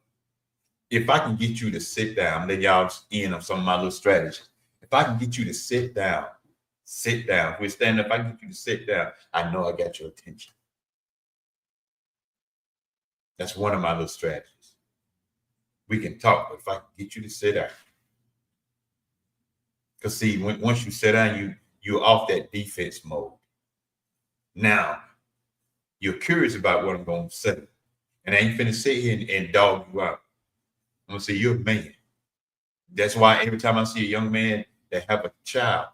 Speaker 1: if I can get you to sit down, then y'all in on some of my little strategies. If I can get you to sit down. If we're standing up, I can get you to sit down. I know I got your attention. That's one of my little strategies. We can talk, but if I can get you to sit down. Because see, once you sit down, you're off that defense mode. Now, you're curious about what I'm going to say. And I ain't finna sit here and dog you out. I'm going to say, you're a man. That's why every time I see a young man that have a child,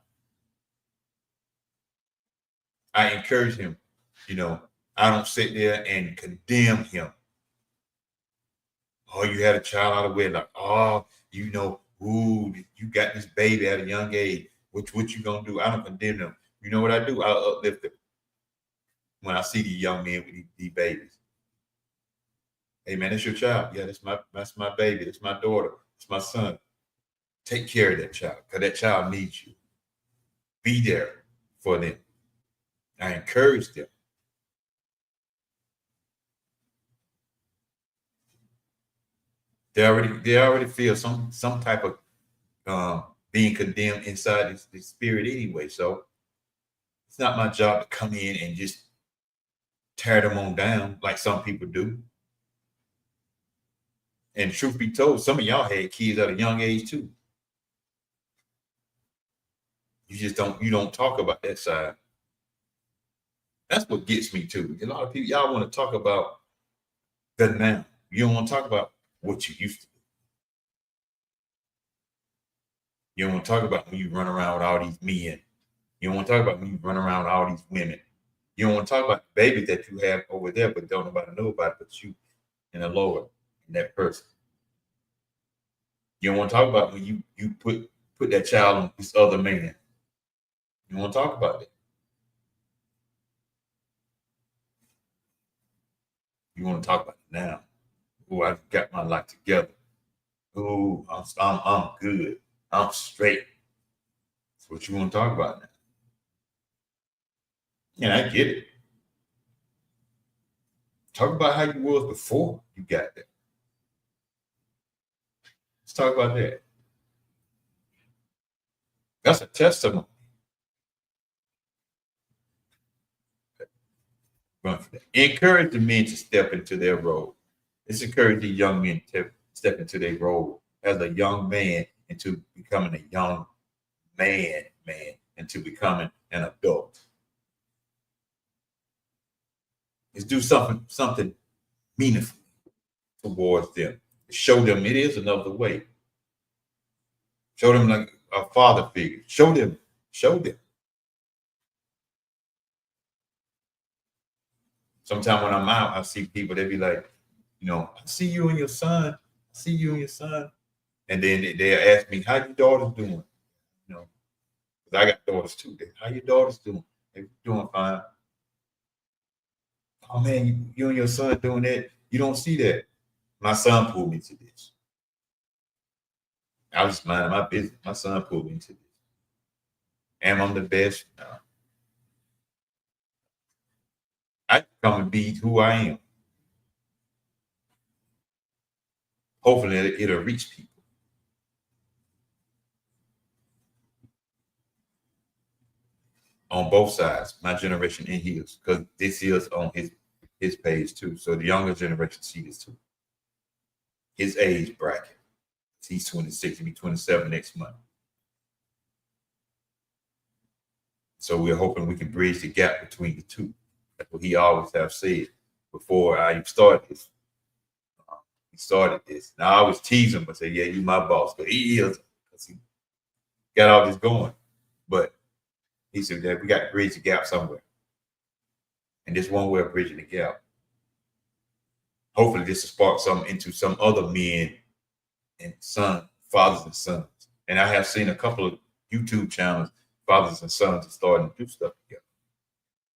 Speaker 1: I encourage him. I don't sit there and condemn him. Oh, you had a child out of wedlock. Oh, you got this baby at a young age. What you gonna do? I don't condemn them. You know what I do? I'll uplift them when I see these young men with these babies. Hey man, that's your child. Yeah, that's my baby. That's my daughter. That's my son. Take care of that child because that child needs you. Be there for them. I encourage them. They already feel some type of being condemned inside the spirit anyway. So it's not my job to come in and just tear them on down like some people do. And truth be told, some of y'all had kids at a young age too. You just don't talk about that side. That's what gets me too. A lot of people, y'all want to talk about the now. You don't want to talk about what you used to do. You don't want to talk about when you run around with all these men. You don't want to talk about when you run around with all these women. You don't want to talk about the babies that you have over there, but don't nobody know about it but you and the Lord and that person. You don't want to talk about when you put that child on this other man. You want to talk about it. You want to talk about it now. Oh, I got my life together. Oh, I'm good. I'm straight. That's what you want to talk about now. Yeah, I get it. Talk about how you was before you got there. Let's talk about that. That's a testimony. Encourage the men to step into their role. Let's encourage the young men to step into their role as a young man into becoming a young man, into becoming an adult. Is do something meaningful towards them. Show them it is another way. Show them like a father figure. Show them. Show them. Sometimes when I'm out, I see people, they be like, I see you and your son. I see you and your son. And then they'll ask me, how your daughters doing? Because I got daughters too. How your daughters doing? They're doing fine. Oh man, you and your son doing that. You don't see that. My son pulled me to this. I was just minding my business. My son pulled me into this. Am I the best? No. I come and be who I am. Hopefully it'll reach people. On both sides, my generation and his, because this is on his page too. So the younger generation see this too. His age bracket. He's 26, he'll be 27 next month. So we're hoping we can bridge the gap between the two. That's what he always have said before I even started this. He started this. Now I always tease him and say, yeah, you my boss. But he is, because he got all this going. But he said that we got to bridge the gap somewhere. And this one way of bridging the gap. Hopefully this will spark something into some other men and fathers and sons. And I have seen a couple of YouTube channels, fathers and sons are starting to do stuff together.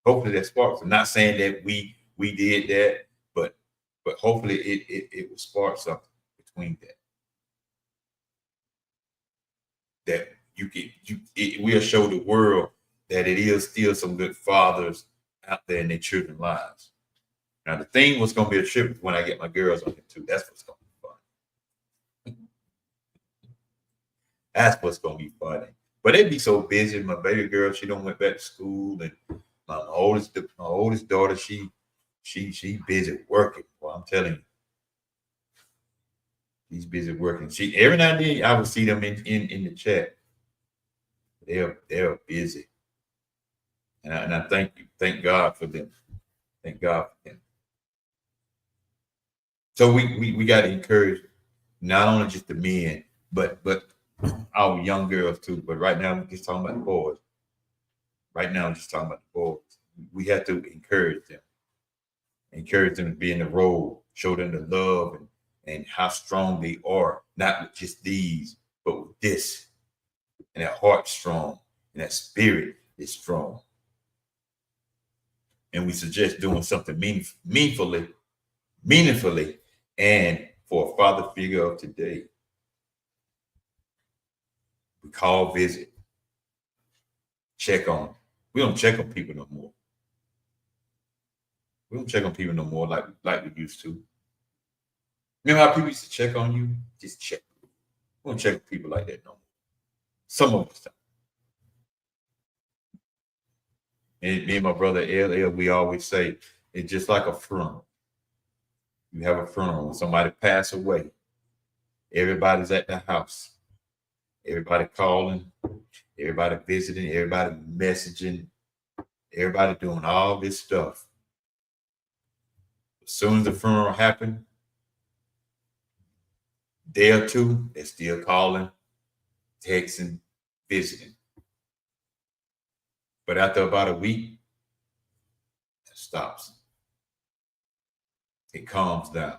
Speaker 1: Hopefully that sparks. I'm not saying that we did that, but hopefully it will spark something between that. That it will show the world that it is still some good fathers out there in their children's lives. Now the thing was gonna be a trip when I get my girls on it too. That's what's gonna be fun. That's what's gonna be funny. But they'd be so busy. My baby girl, she don't went back to school, and my oldest daughter, she busy working. Well, I'm telling you, she's busy working. She every now and then I would see them in the chat. They're busy, and I thank God for them. Thank God for them. So we got to encourage not only just the men, but our young girls too. But right now we're just talking about the boys. Right now, I'm just talking about the boys. We have to encourage them to be in the role, show them the love and how strong they are, not with just these, but with this. And that heart strong, and that spirit is strong. And we suggest doing something meaningfully, and for a father figure of today. We call, visit, check on. We don't check on people no more. We don't check on people no more like we used to. Remember how people used to check on you? Just check. We don't check on people like that no more. Some of us. And me and my brother LL, we always say it's just like a funeral. You have a funeral when somebody pass away. Everybody's at the house. Everybody calling. Everybody visiting. Everybody messaging. Everybody doing all this stuff. As soon as the funeral happened, day or two, they're still calling, texting, visiting. But after about a week, it stops. It calms down.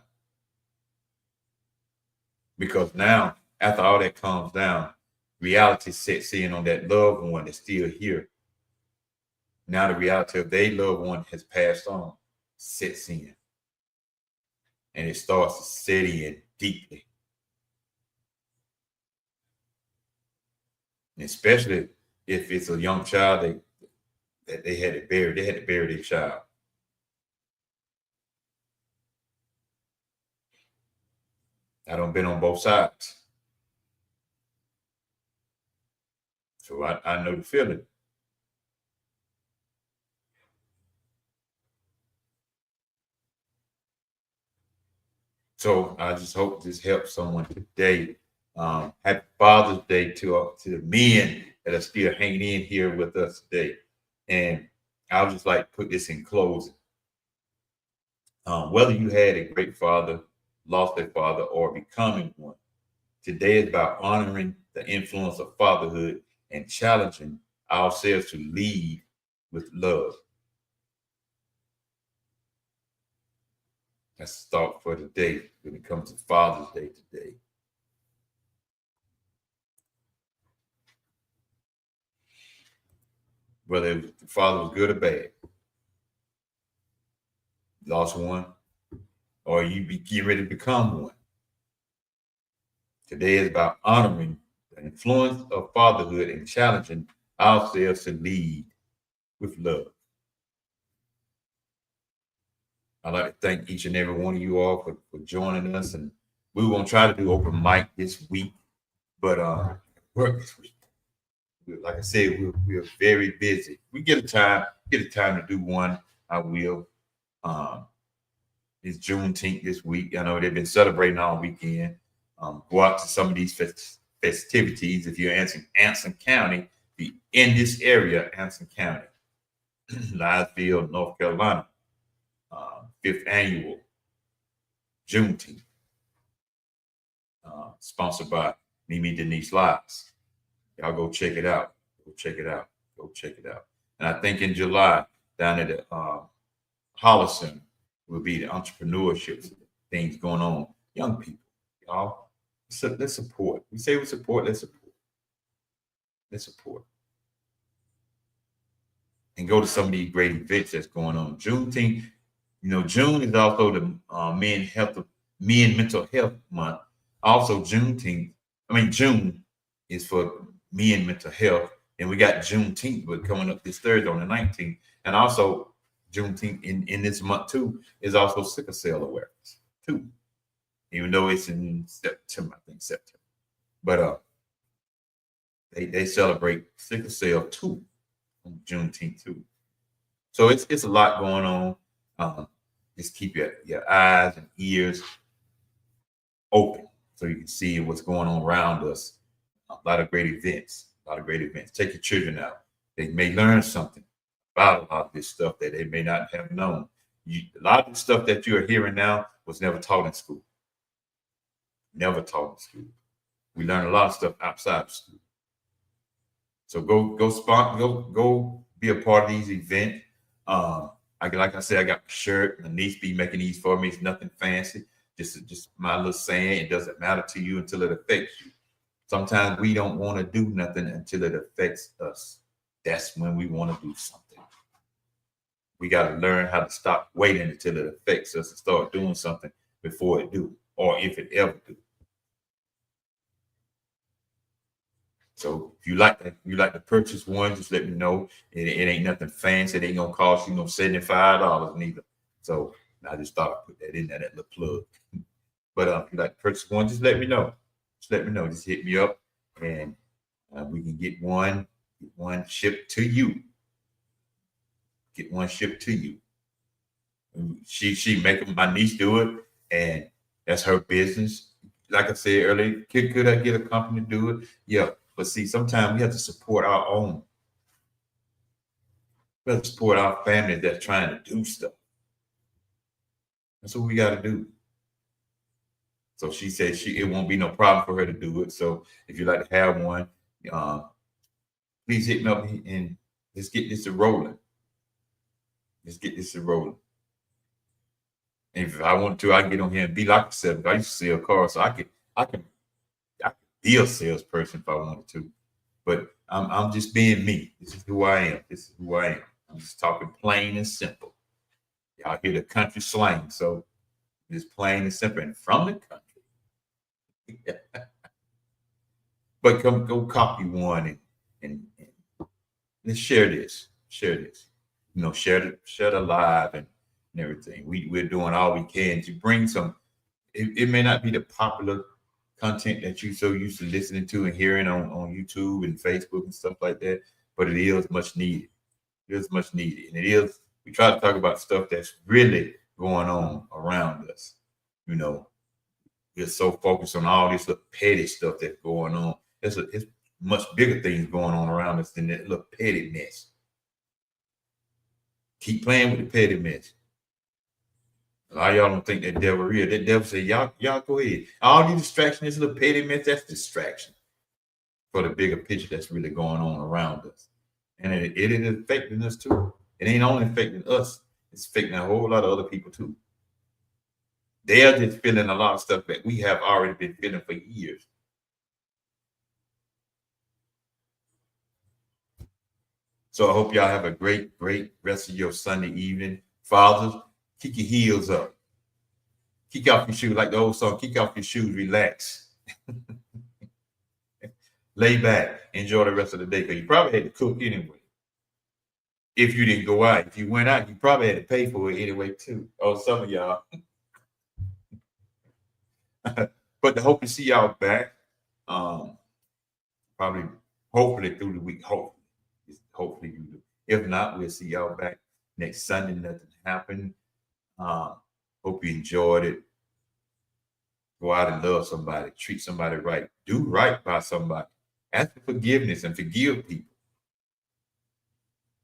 Speaker 1: Because now, after all that calms down, reality sets in on that loved one that's still here. Now the reality of their loved one has passed on sets in. And it starts to set in deeply. And especially if it's a young child that they had to bury their child. I done been on both sides. So I know the feeling. So I just hope this helps someone today Happy Father's Day to the men that are still hanging in here with us today. And I would just like to put this in closing. Whether you had a great father, lost a father, or becoming one, today is about honoring the influence of fatherhood and challenging ourselves to lead with love. That's the thought for today when it comes to Father's Day today. Whether the father was good or bad, lost one, or you be getting ready to become one. Today is about honoring the influence of fatherhood and challenging ourselves to lead with love. I'd like to thank each and every one of you all for joining us. And we won't try to do open mic this week, but work this week. Like I said, we're very busy. We get a time to do one. I will. Um, it's Juneteenth this week. I know they've been celebrating all weekend. Go out to some of these festivities. If you're Anson County, be in this area, Anson County, Lysville, North Carolina, 5th annual Juneteenth, sponsored by Mimi Denise Lives. Y'all go check it out. Go check it out. Go check it out. And I think in July, down at the Holliston, will be the entrepreneurship things going on. Young people, y'all, so let's support. We say we support, let's support. Let's support. And go to some of these great events that's going on. Juneteenth, June is also the men mental health month. Also, June is for men mental health. And we got Juneteenth, but coming up this Thursday on the 19th. And also Juneteenth in this month too is also sickle cell awareness too. Even though it's in September, I think September. But they celebrate sickle cell too on Juneteenth too. So it's a lot going on. Just keep your eyes and ears open so you can see what's going on around us. A lot of great events. Take your children out. They may learn something about a lot of this stuff that they may not have known. A lot of the stuff that you are hearing now was never taught in school. Never taught in school. We learn a lot of stuff outside of school. So go be a part of these events. Like I said, I got my shirt. My niece be making these for me. It's nothing fancy. Just my little saying. It doesn't matter to you until it affects you. Sometimes we don't want to do nothing until it affects us. That's when we want to do something. We got to learn how to stop waiting until it affects us and start doing something before it do, or if it ever do. So if you like to purchase one, just let me know. It ain't nothing fancy. It ain't gonna cost you $75 neither. So I just thought I'd put that in there, that little plug. But if you like to purchase one, just let me know. Just hit me up, and we can get one shipped to you. She make my niece do it, and that's her business. Like I said earlier, could I get a company to do it? Yeah, but see, sometimes we have to support our own. We have to support our family that's trying to do stuff. That's what we got to do. So she said it won't be no problem for her to do it. So if you'd like to have one, please hit me up and let's get this rolling. And if I want to, I can get on here and be like a salesman. I used to sell cars, so I can be a salesperson if I wanted to. But I'm just being me. This is who I am. I'm just talking plain and simple. Y'all hear the country slang, so just plain and simple and from the country. But go copy one and let's share this. Share the live and everything. We're doing all we can to bring some. It may not be the popular content that you so used to listening to and hearing on YouTube and Facebook and stuff like that, but it is much needed. And we try to talk about stuff that's really going on around us. we're so focused on all this little petty stuff that's going on. It's much bigger things going on around us than that little petty mess. Keep playing with the petty mess. A lot of y'all don't think that devil real. That devil say, y'all go ahead. All these distractions, this little petty mess, that's distraction for the bigger picture that's really going on around us. And it is affecting us too. It ain't only affecting us, it's affecting a whole lot of other people too. They are just feeling a lot of stuff that we have already been feeling for years. So I hope y'all have a great, great rest of your Sunday evening. Fathers, kick your heels up. Kick off your shoes, like the old song, kick off your shoes, relax. Lay back, enjoy the rest of the day, because you probably had to cook anyway. If you didn't go out. If you went out, you probably had to pay for it anyway, too. Oh, some of y'all. But I hope to see y'all back. Probably, hopefully through the week. Hopefully you do. If not, we'll see y'all back next Sunday. Nothing happened. Hope you enjoyed it. Go out and love somebody. Treat somebody right. Do right by somebody. Ask for forgiveness and forgive people.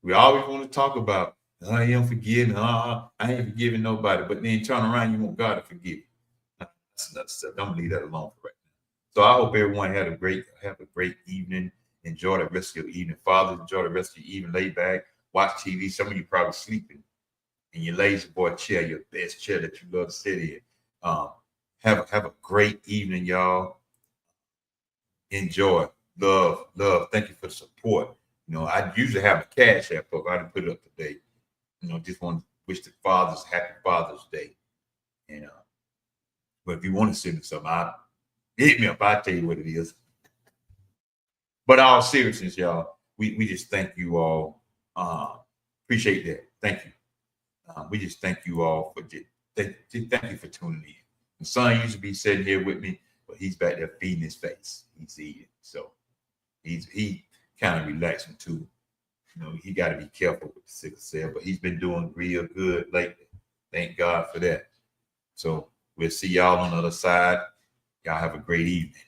Speaker 1: We always want to talk about, I ain't forgiving. I ain't forgiving nobody. But then turn around, you want God to forgive you. That's another stuff. Don't leave that alone for right now. So I hope everyone have a great evening. Enjoy the rest of your evening. Fathers, enjoy the rest of your evening. Lay back, watch TV. Some of you probably sleeping in your lazy boy chair, your best chair that you love to sit in. Have a great evening, y'all. Enjoy. Love. Thank you for the support. I usually have a cash app up. I didn't put it up today. Just want to wish the fathers happy Father's Day. But if you want to send me something, hit me up. I'll tell you what it is. But all seriousness, y'all, we just thank you all. Appreciate that. Thank you. We just thank you all for thank you for tuning in. The son used to be sitting here with me, but he's back there feeding his face. He's eating. So he kind of relaxing too. He got to be careful with the sickle cell, but he's been doing real good lately. Thank God for that. So we'll see y'all on the other side. Y'all have a great evening.